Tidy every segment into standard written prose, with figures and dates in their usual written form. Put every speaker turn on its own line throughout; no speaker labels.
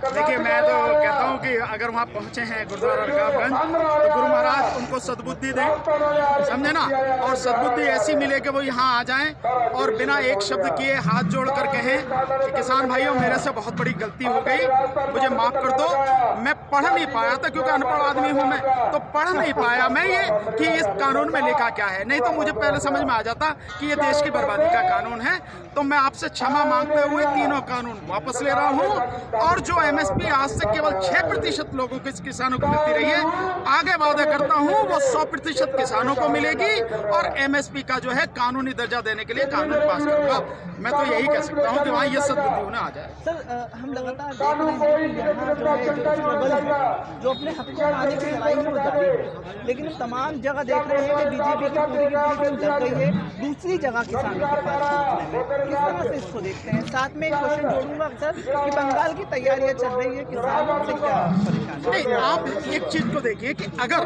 देखिए, मैं तो कहता हूँ कि अगर वहाँ पहुँचे हैं गुरुद्वारा रकाबगंज तो गुरु महाराज उनको सद्बुद्धि दें, समझे ना। और सद्बुद्धि ऐसी मिले कि वो यहाँ आ जाएं और बिना एक शब्द किए हाथ जोड़कर कहें कि किसान भाइयों, मेरे से बहुत बड़ी गलती हो गई, मुझे माफ़ कर दो। मैं पढ़ नहीं पाया था क्योंकि अनपढ़ आदमी हूँ मैं, तो पढ़ नहीं पाया मैं ये कि इस कानून में लिखा क्या है, नहीं तो मुझे पहले समझ में आ जाता कि ये देश की बर्बादी का कानून है। तो मैं आपसे क्षमा मांगते हुए तीनों कानून वापस ले रहा हूँ। और जो एमएसपी आज से केवल 6% लोगों के किसानों को मिलती रही है, आगे वादा करता हूँ वो 100% किसानों को मिलेगी और एमएसपी का जो है कानूनी दर्जा देने के लिए कानून पास करूंगा। मैं तो यही कह सकता हूँ कि वहाँ ये सद्बुद्धि होना आ जाए।
सर, हम लगातार देख रहे हैं कि यहाँ जो है जो स्ट्रगल है, जो अपने हक को पाने की लड़ाई है वो जारी है, लेकिन तमाम जगह देख रहे हैं कि बीजेपी की पूरी टीम डर गई है दूसरी जगह किसानों के पास पहुंचने में। किस तरह से इसको देखते हैं? साथ में एक क्वेश्चन जोड़ूंगा सर कि बंगाल की तैयारियां चल रही है, किसानों से क्या परेशानी?
नहीं, आप एक चीज को देखिए कि अगर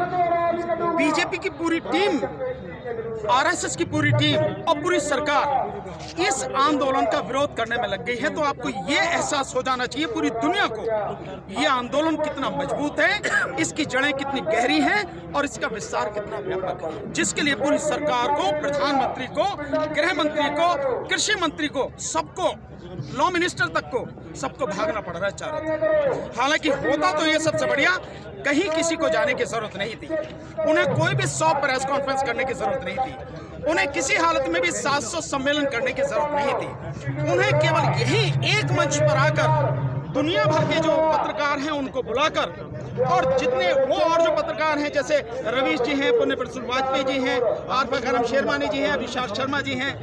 बीजेपी की पूरी टीम, आरएसएस की पूरी टीम और पूरी सरकार इस आंदोलन का विरोध करने में लग गई है तो आपको ये एहसास हो जाना चाहिए पूरी दुनिया को, ये आंदोलन कितना मजबूत है, इसकी जड़ें कितनी गहरी हैं और इसका विस्तार कितना व्यापक है, जिसके लिए पूरी सरकार को, प्रधानमंत्री को, गृह मंत्री को, कृषि मंत्री को, सबको, लॉ मिनिस्टर तक को, सबको भागना पड़ रहा है चारों तरफ। हालांकि होता तो ये सबसे बढ़िया, कहीं किसी को जाने की जरूरत नहीं थी, उन्हें कोई भी 100 प्रेस कॉन्फ्रेंस करने की जरूरत नहीं थी, उन्हें किसी हालत में भी 700 सम्मेलन करने की जरूरत नहीं थी। उन्हें केवल यही एक मंच पर आकर दुनिया भर के जो पत्रकार हैं उनको बुलाकर, और जितने वो और जो पत्रकार हैं जैसे रवीश जी हैं, पुण्य प्रसून वाजपेयी जी हैं, आरफा करम शेरवानी जी हैं, विशाल शर्मा जी हैं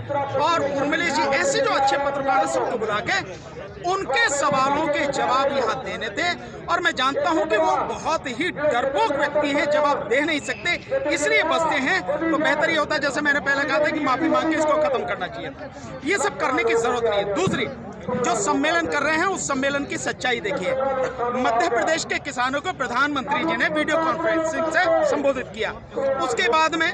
और उर्मिला जी, ऐसे जो अच्छे पत्रकार हैं सबको बुला के उनके सवालों के जवाब यहाँ देने थे। और मैं जानता हूँ कि वो बहुत ही डरपोक व्यक्ति हैं, जवाब दे नहीं सकते, इसलिए बसते हैं। तो बेहतर ये होता है, जैसे मैंने पहले कहा था, कि माफी मांग के इसको खत्म करना चाहिए था। ये सब करने की जरूरत नहीं है। दूसरी, जो सम्मेलन कर रहे हैं उस सम्मेलन की सच्चाई देखिए। मध्य प्रदेश के किसानों को प्रधानमंत्री जी ने वीडियो कॉन्फ्रेंसिंग से संबोधित किया। उसके बाद में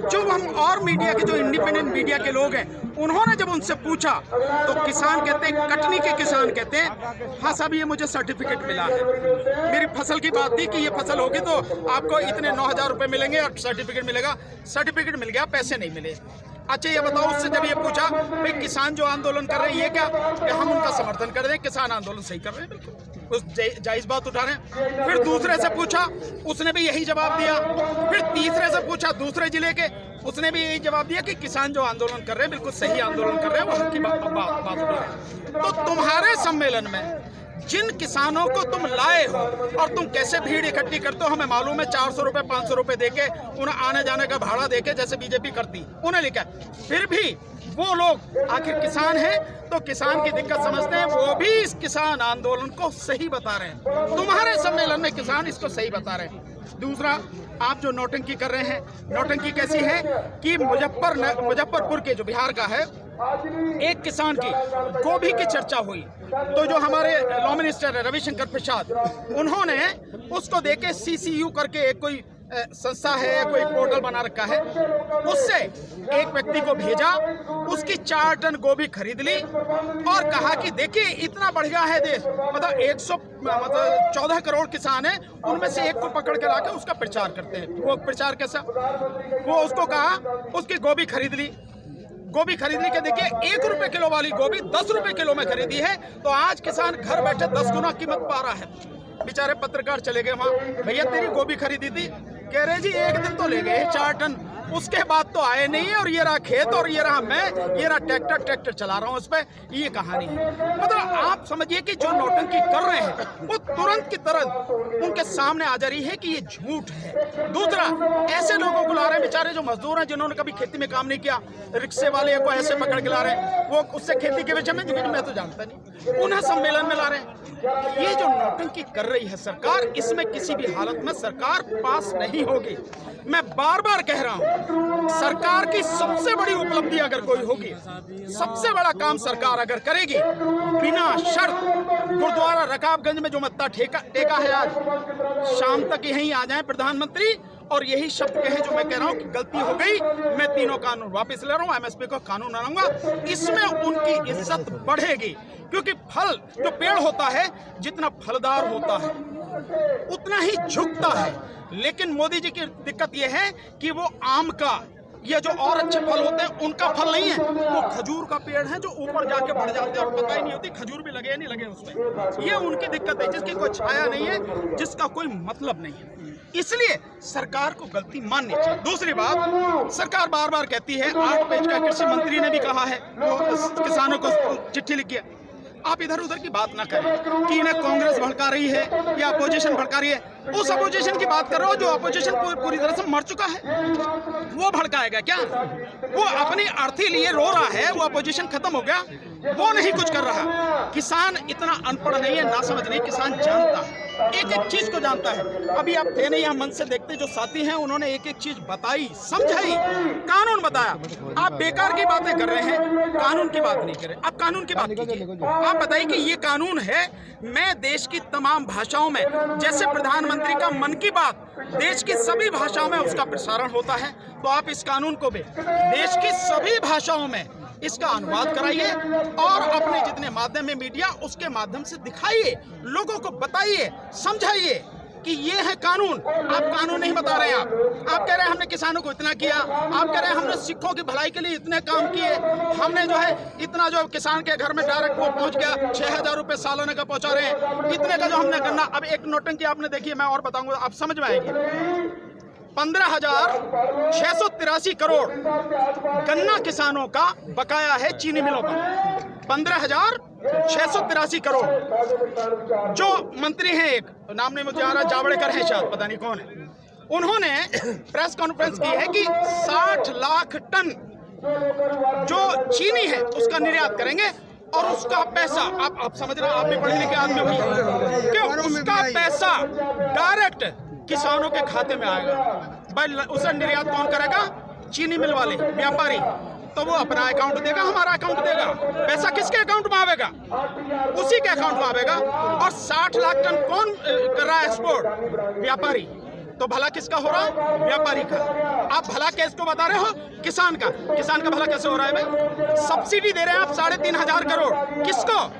जो हम और मीडिया के, जो इंडिपेंडेंट मीडिया के लोग हैं, उन्होंने जब उनसे पूछा तो किसान कहते हैं, कटनी के किसान कहते हैं, हाँ साहब ये मुझे सर्टिफिकेट मिला है, मेरी फसल की बात थी कि ये फसल होगी तो आपको इतने 9,000 रुपए मिलेंगे और सर्टिफिकेट मिलेगा। सर्टिफिकेट मिल गया, पैसे नहीं मिले। अच्छा ये बताओ, उससे जब ये पूछा भाई किसान जो आंदोलन कर रहे हैं ये क्या, कि हम उनका समर्थन कर रहे हैं, किसान आंदोलन सही कर रहे हैं, बिल्कुल उस जायज बात उठा रहे हैं। फिर दूसरे से पूछा, उसने भी यही जवाब दिया। फिर तीसरे से पूछा, दूसरे जिले के, उसने भी यही जवाब दिया कि किसान जो आंदोलन कर रहे हैं बिल्कुल सही आंदोलन कर रहे हैं, वो हक की बात उठा रहे हैं। तो तुम्हारे सम्मेलन में जिन किसानों को तुम लाए हो और तुम कैसे भीड़ इकट्ठी करते हो हमें मालूम है, 400 रुपए 500 रुपए देके, उन्हें आने जाने का भाड़ा देके, जैसे बीजेपी करती, उन्हें लिखा। फिर भी वो लोग आखिर किसान हैं तो किसान की दिक्कत समझते हैं, वो भी इस किसान आंदोलन को सही बता रहे हैं। तुम्हारे सम्मेलन में किसान इसको सही बता रहे हैं। दूसरा, आप जो नौटंकी कर रहे हैं, नौटंकी कैसी है कि मुजफ्फरपुर के, जो बिहार का है, एक किसान की गोभी की चर्चा हुई तो जो हमारे लॉ मिनिस्टर है रविशंकर प्रसाद, उन्होंने उसको देके CCU करके एक कोई संस्था है, कोई पोर्टल बना रखा है, उससे एक व्यक्ति को भेजा, उसकी 4 टन गोभी खरीद ली और कहा कि देखिए इतना बढ़िया है देश, मतलब 14 करोड़ किसान हैं, उनमें से एक को पकड़ के लाके उसका प्रचार करते हैं। वो प्रचार कैसा, वो उसको कहा, उसकी गोभी खरीद ली, गोभी खरीदने के देखिए 1 रुपए किलो वाली गोभी 10 रुपए किलो में खरीदी है, तो आज किसान घर बैठे 10 गुना कीमत पा रहा है। बेचारे पत्रकार चले गए वहाँ, भैया तेरी गोभी खरीदी थी, कह रहे जी एक दिन तो ले गए 4 टन, उसके बाद तो आए नहीं है, और ये रहा खेत और ये रहा मैं, ये रहा ट्रैक्टर चला रहा हूँ उस पर, ये कहानी है। मतलब आप समझिए कि जो नौटंकी कर रहे हैं वो तुरंत की तुरंत उनके सामने आ जा रही है कि ये झूठ है। दूसरा, ऐसे लोगों को ला रहे हैं बेचारे जो मजदूर हैं, जिन्होंने कभी खेती में काम नहीं किया, रिक्शे वाले को ऐसे पकड़ के ला रहे हैं, वो उससे खेती के विषय में जो मैं तो जानता नहीं, उन्हें सम्मेलन में ला रहे हैं। ये जो नौटंकी कर रही है सरकार, इसमें किसी भी हालत में सरकार पास नहीं होगी। मैं बार बार कह रहा हूं, सरकार की सबसे बड़ी उपलब्धि अगर कोई होगी, सबसे बड़ा काम सरकार अगर करेगी, बिना शर्त गुरुद्वारा रकाबगंज में जो मत्था टेका है आज, शाम तक यहीं आ जाएं प्रधानमंत्री और यही शब्द कहे जो मैं कह रहा हूं कि गलती हो गई, मैं तीनों कानून वापस ले रहा हूं, एमएसपी को कानून बनाऊंगा। इसमें उनकी इज्जत बढ़ेगी, क्योंकि फल जो पेड़ होता है जितना फलदार होता है उतना ही झुकता है। लेकिन मोदी जी की दिक्कत यह है कि वो आम का, ये जो और अच्छे फल होते हैं उनका फल नहीं है, वो खजूर का पेड़ है जो ऊपर जाके बढ़ जाते हैं और पता ही नहीं होती खजूर भी लगे या नहीं लगे उसमें। ये उनकी दिक्कत है, जिसकी कोई छाया नहीं है, जिसका कोई मतलब नहीं है। इसलिए सरकार को गलती माननी चाहिए। दूसरी बात, सरकार बार बार कहती है, 8 पेज का कृषि मंत्री ने भी कहा है, वो किसानों को चिट्ठी लिखी है। आप इधर उधर की बात ना करें कि इन्हें कांग्रेस भड़का रही है या अपोजिशन भड़का रही है। उस अपोजिशन की बात कर रहे हो जो अपोजिशन पूरी तरह से मर चुका है, वो भड़काएगा क्या? वो अपनी अर्थी लिए रो रहा है, वो अपोजिशन खत्म हो गया, वो नहीं कुछ कर रहा। किसान इतना अनपढ़ नहीं है, ना समझ नहीं, किसान जानता है, एक एक चीज को जानता है। अभी आप थे नहीं, हम मन से देखते जो साथी हैं उन्होंने एक एक चीज बताई, समझाई, कानून बताया। आप बेकार की बातें कर रहे हैं, कानून की बात नहीं कर रहे। आप कानून की बात कीजिए, आप बताइए कि ये कानून है। मैं देश की तमाम भाषाओं में, जैसे प्रधानमंत्री का मन की बात देश की सभी भाषाओं में उसका प्रसारण होता है, तो आप इस कानून को भी देश की सभी भाषाओं में इसका अनुवाद कराइए और अपने जितने माध्यम है मीडिया, उसके माध्यम से दिखाइए, लोगों को बताइए, समझाइए कि ये है कानून। आप कानून नहीं बता रहे हैं। आप कह रहे हैं हमने किसानों को इतना किया, आप कह रहे हैं हमने सिखों की भलाई के लिए इतने काम किए, हमने जो है इतना जो किसान के घर में डायरेक्ट वो पहुंच गया, 6,000 रुपये सालाना का पहुंचा रहे हैं, इतने का जो हमने करना। अब एक नोटंकी आपने देखी, मैं और बताऊंगा, आप समझ में आएगी। 15,683 करोड़ गन्ना किसानों का बकाया है चीनी मिलों का, 15,683 करोड़। जो मंत्री हैं, एक नाम नहीं मुझे आ रहा, जावड़ेकर हैं शायद, पता नहीं कौन है, उन्होंने प्रेस कॉन्फ्रेंस की है कि 60 लाख टन जो चीनी है उसका निर्यात करेंगे और उसका पैसा, आप समझ रहे हैं, आप भी पढ़े लिखे आदमी भैया, क्यों उसका पैसा डायरेक्ट किसानों के खाते में आएगा। भाई उसे निर्यात कौन करेगा? चीनी मिल वाले व्यापारी, तो वो अपना अकाउंट देगा, हमारा अकाउंट देगा। पैसा किसके अकाउंट में आवेगा? उसी के अकाउंट में आवेगा। और 60 लाख टन कौन कर रहा है एक्सपोर्ट? व्यापारी। तो भला किसका हो रहा? व्यापारी का। आप भला किसको बता रहे हो? किसान का। किसान का भला कैसे हो रहा है भाई? सब्सिडी दे रहे हैं आप 3,500 करोड़, किसको?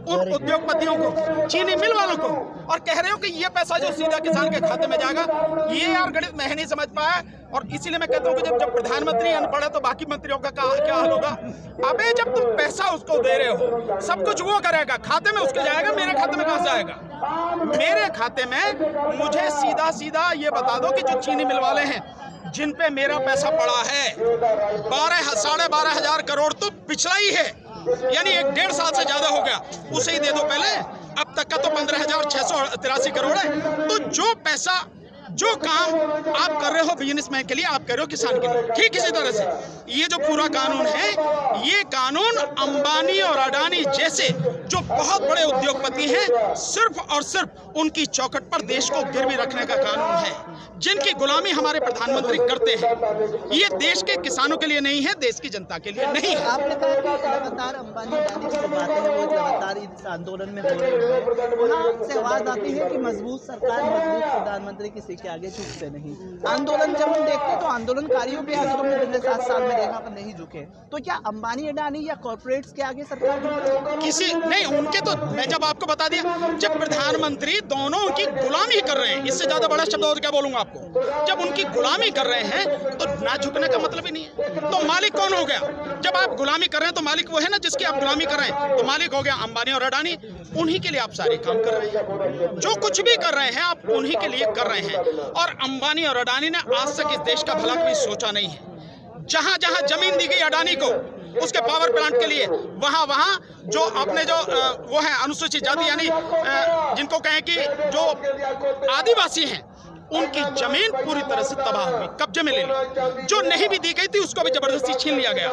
उन उद्योगपतियों को, चीनी मिल वालों को, और कह रहे हो कि ये पैसा जो सीधा किसान के खाते में जाएगा। ये यार गणित मैं नहीं समझ पाया, और इसीलिए मैं कहता हूँ कि जब प्रधानमंत्री अनपढ़ है तो बाकी मंत्रियों का क्या हाल होगा। अबे जब तुम पैसा उसको दे रहे हो, सब कुछ वो करेगा, खाते में उसके जाएगा, मेरे खाते में कहाँ से आएगा? मेरे खाते में मुझे सीधा सीधा ये बता दो कि जो चीनी मिल वाले हैं जिन पे मेरा पैसा पड़ा है 12,500 करोड़, तो पिछला ही है, यानी 1.5 साल से ज्यादा हो गया, उसे ही दे दो पहले। अब तक का तो 15,683 करोड़ है। तो जो पैसा, जो काम आप कर रहे हो बिजनेसमैन के लिए, आप कर रहे हो किसान के लिए। ठीक इसी तरह से ये जो पूरा कानून है, ये कानून अंबानी और अडानी जैसे जो बहुत बड़े उद्योगपति हैं, सिर्फ और सिर्फ उनकी चौखट पर देश को गिरवी रखने का कानून है, जिनकी गुलामी हमारे प्रधानमंत्री करते हैं। ये देश के किसानों के लिए नहीं है, देश की जनता के लिए नहीं है।
आपने कहा कि लगातार अंबानी अडानी की जो बातें हैं वो लगातार इस आंदोलन में हो रही है, वहाँ से आवाज आती है कि मजबूत सरकार, मजबूत प्रधानमंत्री किसी के आगे झुकते नहीं। आंदोलन जब हम देखते हैं तो आंदोलनकारियों के आगे हमने पिछले 7 साल में देखा पर नहीं झुके, तो क्या अंबानी अडानी या कॉर्पोरेट्स के आगे सरकार
किसी नहीं? उनके तो मैं जब आपको बता दिया, जब प्रधानमंत्री दोनों की गुलामी कर रहे हैं, इससे ज्यादा बड़ा शब्द और क्या बोलूंगा आपको? जब उनकी गुलामी कर रहे हैं तो ना झुकने का मतलब ही नहीं है। तो मालिक कौन हो गया? जब आप गुलामी कर रहे हैं तो मालिक वो है ना जिसकी आप गुलामी कर रहे हैं, तो मालिक हो गया अंबानी और अडानी। उन्हीं के लिए आप सारे काम कर रहे हैं, जो कुछ भी कर रहे हैं आप उन्हीं के लिए कर रहे हैं। और अंबानी और अडानी ने आज तक इस देश का भला कभी सोचा नहीं है। जहां जहां जमीन दी गई अडानी को उसके पावर प्लांट के लिए, वहां जो अपने जो वो है अनुसूचित जाति, यानी जिनको कहें कि जो आदिवासी हैं, उनकी जमीन पूरी तरह से तबाह हुई, कब्जे में ले ली। जो नहीं भी दी गई थी उसको भी जबरदस्ती छीन लिया गया।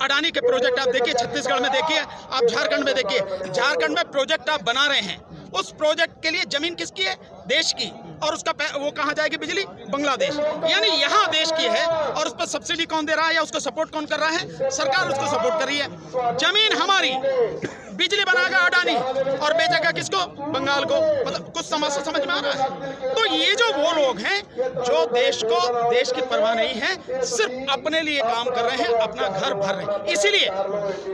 अडानी के प्रोजेक्ट आप देखिए, छत्तीसगढ़ में देखिए, आप झारखंड में देखिए, झारखंड में प्रोजेक्ट आप बना रहे हैं, उस प्रोजेक्ट के लिए जमीन किसकी है? देश की। और उसका वो कहाँ जाएगी बिजली? बांग्लादेश। यानी यहाँ देश की है और उस पर सब्सिडी कौन दे रहा है या उसको सपोर्ट कौन कर रहा है? सरकार उसको सपोर्ट कर रही है। जमीन हमारी, बिजली बनाएगा अडानी और बेचेगा किसको? बंगाल को। मतलब कुछ समझ में आ रहा है? तो ये जो वो लोग हैं जो देश की परवाह नहीं है, सिर्फ अपने लिए काम कर रहे हैं, अपना घर भर रहे हैं। इसीलिए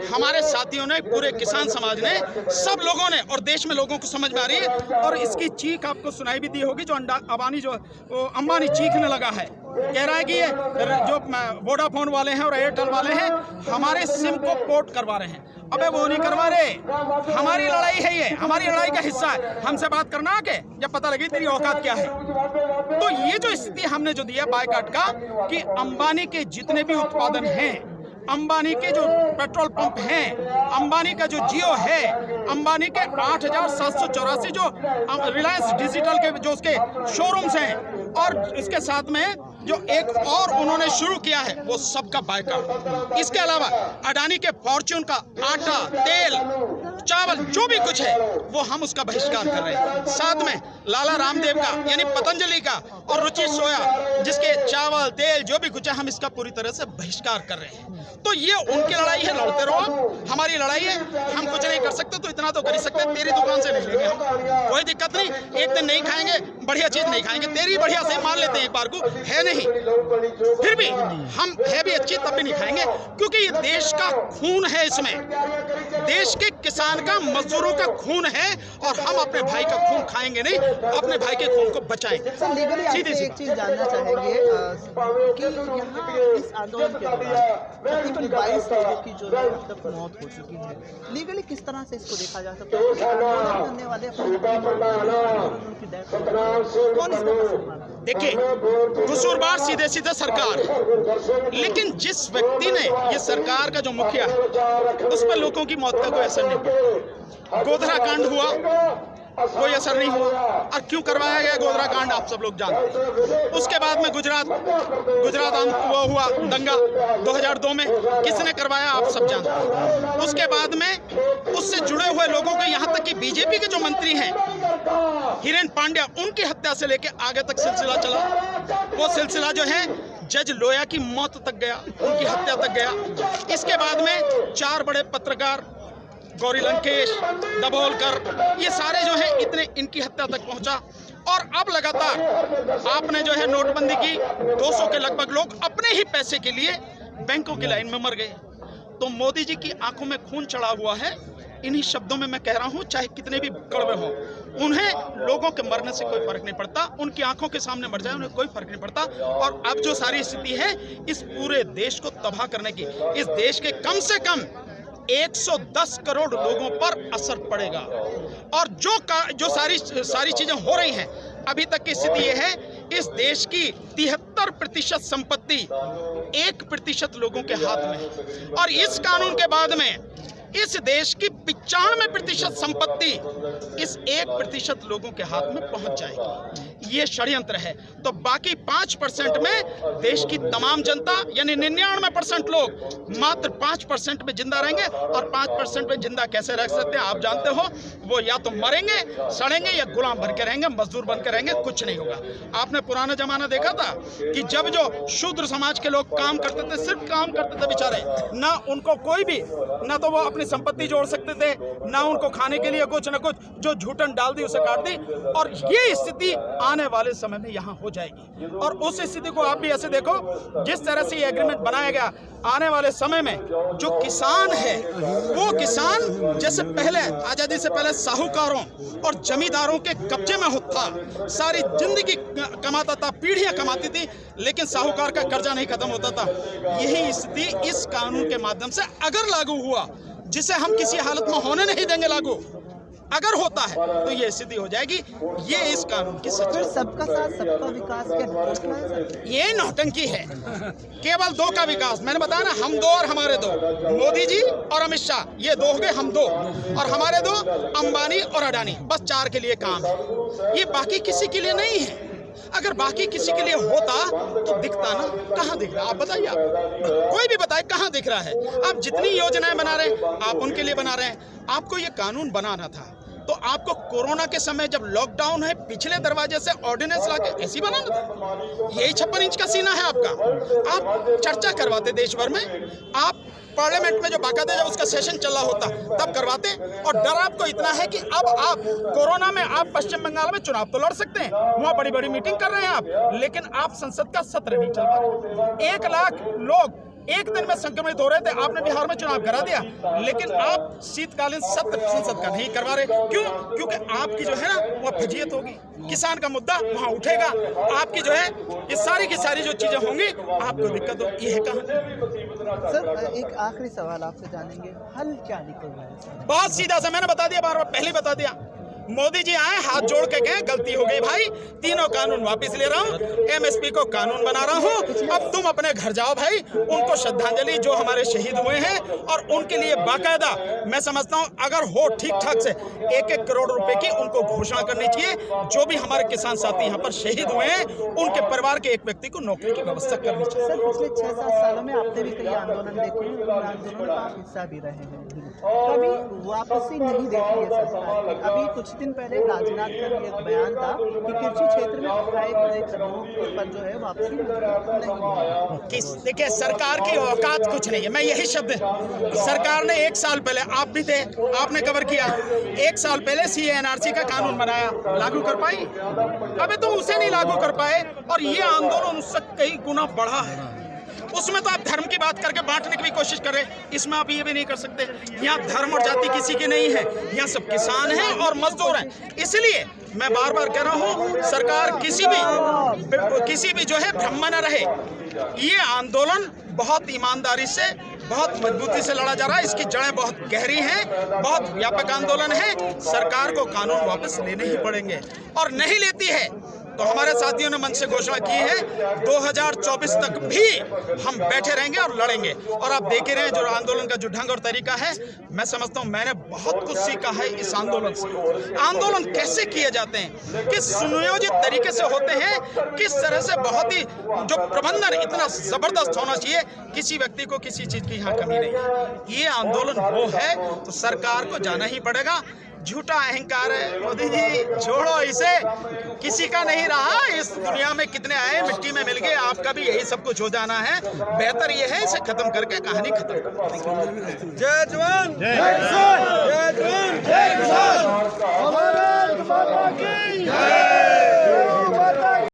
हमारे साथियों ने, पूरे किसान समाज ने, सब लोगों ने, और देश में लोगों को समझ में आ रही है, और इसकी चीख आपको सुनाई भी दी होगी। जो अंबानी चीखने लगा है, कह रहा है कि ये जो वोडाफोन वाले हैं और एयरटेल वाले हैं हमारे सिम को पोर्ट करवा रहे हैं। अबे वो नहीं करवा रहे, हमारी लड़ाई है, ये हमारी लड़ाई का हिस्सा है। हमसे बात करना आके जब पता लगी तेरी औकात क्या है। तो ये जो स्थिति हमने जो दिया बायकॉट का, कि अंबानी के जितने भी उत्पादन हैं, अंबानी के जो पेट्रोल पंप हैं, अंबानी का जो जियो है, अंबानी के 8,784 जो रिलायंस डिजिटल के जो उसके शोरूम्स हैं, और इसके साथ में जो एक और उन्होंने शुरू किया है, वो सबका बायकॉट। इसके अलावा अडानी के फॉर्च्यून का आटा, तेल, चावल, जो भी कुछ है वो हम उसका बहिष्कार कर रहे हैं। साथ में लाला रामदेव का यानी पतंजलि का और रुचि सोया, जिसके चावल, तेल, जो भी कुछ है, हम इसका पूरी तरह से बहिष्कार कर रहे हैं। तो ये उनकी लड़ाई है, लड़ते रहो, हमारी लड़ाई है, हम कुछ नहीं कर सकते तो इतना तो कर ही सकते, तेरी दुकान से नहीं लेंगे हम, कोई दिक्कत नहीं, एक दिन नहीं खाएंगे, बढ़िया चीज नहीं खाएंगे, तेरी बढ़िया से मान लेते हैं एक बार को, है नहीं, फिर भी हम है भी अच्छी तब भी नहीं खाएंगे, क्योंकि ये देश का खून है, इसमें देश के किसान का, मजदूरों का खून है, और हम अपने भाई का खून खाएंगे नहीं, अपने भाई के खून को बचाएंगे।
सर, लीगली आपसे एक चीज जानना चाहेंगे कि यहाँ इस आंदोलन के दौरान तकरीबन 22 लोगों की जो है अब तक मौत हो चुकी है। लीगली किस तरह से इसको देखा जा सकता है? आंदोलन करने वाले उनकी डेथ, कौन इसका कसूरवार है?
देखिए, कसूरवार सीधे सीधे सरकार है, लेकिन जिस व्यक्ति ने, ये सरकार का जो मुखिया है, उस पर लोगों की मौत का कोई असर नहीं पड़ा। गोधरा कांड हुआ, कोई असर नहीं हुआ। और क्यों करवाया गया गोधरा कांड, आप सब लोग जानते हैं। उसके बाद में गुजरात वो हुआ दंगा 2002 में, किसने करवाया आप सब जानते हैं। उसके बाद में उससे जुड़े हुए लोगों को, यहाँ तक कि बीजेपी के जो मंत्री हैं हिरेन पांड्या, उनकी हत्या से लेकर आगे तक सिलसिला चला। वो सिलसिला जो है जज लोया की मौत तक गया, उनकी हत्या तक गया। इसके बाद में 4 बड़े पत्रकार, गौरी लंकेश, दबोलकर, ये सारे जो है इतने, इनकी हत्या तक पहुंचा। और अब लगातार आपने जो है नोटबंदी की, 200 के लगभग लोग अपने ही पैसे के लिए बैंकों की लाइन में मर गए। तो मोदी जी की आंखों में खून चढ़ा हुआ है। इन्हीं शब्दों में मैं कह रहा हूं, चाहे कितने भी कड़वे हों, उन्हें लोगों के मरने से कोई फर्क नहीं पड़ता, उनकी आंखों के सामने मर जाए उन्हें कोई फर्क नहीं पड़ता। और अब जो सारी स्थिति है, इस पूरे देश को तबाह करने की, इस देश के कम से कम 110 करोड़ लोगों पर असर पड़ेगा। और जो सारी चीजें हो रही हैं, अभी तक की स्थिति यह है, इस देश की 73% संपत्ति 1% लोगों के हाथ में है। और इस कानून के बाद में इस देश की 95% संपत्ति इस 1% लोगों के हाथ में पहुंच जाएगी। ये षड्यंत्र है। तो बाकी 5% में देश की तमाम जनता, यानी 99% लोग मात्र 5% में जिंदा रहेंगे। और 5% में जिंदा कैसे रह सकते हैं आप जानते हो, वो या तो मरेंगे, सड़ेंगे, या गुलाम बन के रहेंगे, मजदूर बन के रहेंगे, कुछ नहीं होगा। आपने पुराना जमाना देखा था कि जब जो शूद्र समाज के लोग काम करते थे, सिर्फ काम करते थे बेचारे, ना उनको कोई भी, ना तो वो अपनी संपत्ति जोड़ सकते थे, ना उनको खाने के लिए कुछ ना कुछ, जो झूठन डाल दी उसे काट दी। और ये स्थिति आने वाले समय में यहाँ हो जाएगी। और उस स्थिति को आप भी ऐसे देखो, जिस तरह से ये एग्रीमेंट बनाया गया, आने वाले समय में जो किसान है, वो किसान जैसे पहले, आजादी से पहले साहूकारों और जमींदारों के कब्जे में था, सारी जिंदगी कमाता था, पीढ़ियां कमाती थी, लेकिन साहूकार का कर्जा नहीं खत्म होता था। यही स्थिति इस कानून के माध्यम से अगर लागू हुआ, जिसे हम किसी हालत में होने नहीं देंगे लागू, अगर होता है तो ये स्थिति हो जाएगी। ये इस कानून की सच्चाई।
सबका साथ सबका विकास क्या
ये नौटंकी है, केवल 2 का विकास। मैंने बताया ना, हम 2 और हमारे 2, मोदी जी और अमित शाह, ये 2 हो गए, हम 2 और हमारे 2, अंबानी और अडानी, बस 4 के लिए काम है। ये बाकी किसी के लिए नहीं है। अगर बाकी किसी के लिए होता तो दिखता ना, कहाँ दिख रहा? आप बताइए, कोई भी बताए कहाँ दिख रहा है? आप जितनी योजनाएं बना रहे हैं, आप उनके लिए बना रहे हैं। आपको ये कानून बनाना था तो आपको कोरोना के समय जब लॉकडाउन है, पिछले दरवाजे से ऑर्डिनेंस लाके ऐसी बनाना था। यही 56 इंच का सीना है आपका। आप चर्चा करवाते देश भर में, आप पार्लियामेंट में जो बाकायदा जब उसका सेशन चल रहा होता तब करवाते। और डर आपको इतना है कि अब आप कोरोना में आप पश्चिम बंगाल में चुनाव तो लड़ सकते हैं, वहां बड़ी बड़ी मीटिंग कर रहे हैं आप, लेकिन आप संसद का सत्र नहीं चल पा रहे। 1 लाख लोग एक दिन में संक्रमित हो रहे थे, आपने बिहार में चुनाव करा दिया, लेकिन आप शीतकालीन सत्र संसद का नहीं करवा रहे। क्यों? क्योंकि आपकी जो है ना वो फजीयत होगी, किसान का मुद्दा वहां उठेगा, आपकी जो है ये सारी की सारी जो चीजें होंगी आपको दिक्कत होगी। ये है कहानी।
सर एक आखिरी सवाल आपसे जानेंगे, हल क्या निकल रहा है?
बहुत सीधा सा मैंने बता दिया, बार बार पहले बता दिया। मोदी जी आए, हाथ जोड़ के कहे गलती हो गई भाई, तीनों कानून वापस ले रहा हूँ, एमएसपी को कानून बना रहा हूँ, अब तुम अपने घर जाओ भाई। उनको श्रद्धांजलि जो हमारे शहीद हुए हैं और उनके लिए बाकायदा मैं समझता हूँ अगर हो ठीक ठाक से 1-1 करोड़ रुपए की उनको घोषणा करनी चाहिए। जो भी हमारे किसान साथी यहाँ पर शहीद हुए हैं उनके परिवार के एक व्यक्ति को नौकरी की व्यवस्था करनी चाहिए।
सर पिछले 6-7 सालों में आपने भी कई आंदोलन देखे हैं, उन आंदोलनों में आप हिस्सा भी रहे हैं, कभी वापसी नहीं देखी है सरकार की। अभी कुछ दिन पहले राजनाथ का भी एक बयान था कि कृषि क्षेत्र में उठाए गए कदमों पर जो है वापसी नहीं।
देखिए सरकार की औकात कुछ नहीं है, मैं यही शब्द, सरकार ने 1 साल पहले, आप भी थे, आपने कवर किया, 1 साल पहले CA/NRC का कानून बनाया, लागू कर पाई? अबे तो उसे नहीं लागू कर पाए और ये आंदोलन उससे कई गुना बढ़ा है। उसमें तो आप धर्म की बात करके बांटने की भी कोशिश कर रहे हैं, इसमें आप ये भी नहीं कर सकते। यहाँ धर्म और जाति किसी की नहीं है, यहाँ सब किसान हैं और मजदूर हैं। इसलिए मैं बार बार कह रहा हूँ सरकार किसी भी जो है भ्रम में न रहे। ये आंदोलन बहुत ईमानदारी से, बहुत मजबूती से लड़ा जा रहा है, इसकी जड़ें बहुत गहरी हैं, बहुत व्यापक आंदोलन है। सरकार को कानून वापस लेने ही पड़ेंगे और नहीं लेती है तो हमारे साथियों ने मन से घोषणा की है 2024 तक भी हम बैठे रहेंगे और लड़ेंगे। और आप देख ही रहे हैं जो आंदोलन का जो ढंग और तरीका है, मैं समझता हूं मैंने बहुत कुछ सीखा है इस आंदोलन से। आंदोलन कैसे किए जाते हैं, किस सुनियोजित तरीके से होते हैं, किस तरह से बहुत ही जो प्रबंधन इतना जबरदस्त होना चाहिए, किसी व्यक्ति को किसी चीज की यहाँ कमी नहीं है। ये आंदोलन वो है तो सरकार को जाना ही पड़ेगा। झूठा अहंकार है मोदी जी, छोड़ो इसे, किसी का नहीं रहा इस दुनिया में। कितने आए मिट्टी में मिल गए, आपका भी यही सब कुछ हो जाना है। बेहतर ये है इसे खत्म करके कहानी खत्म। जय जवान, जय किसान, जय जवान।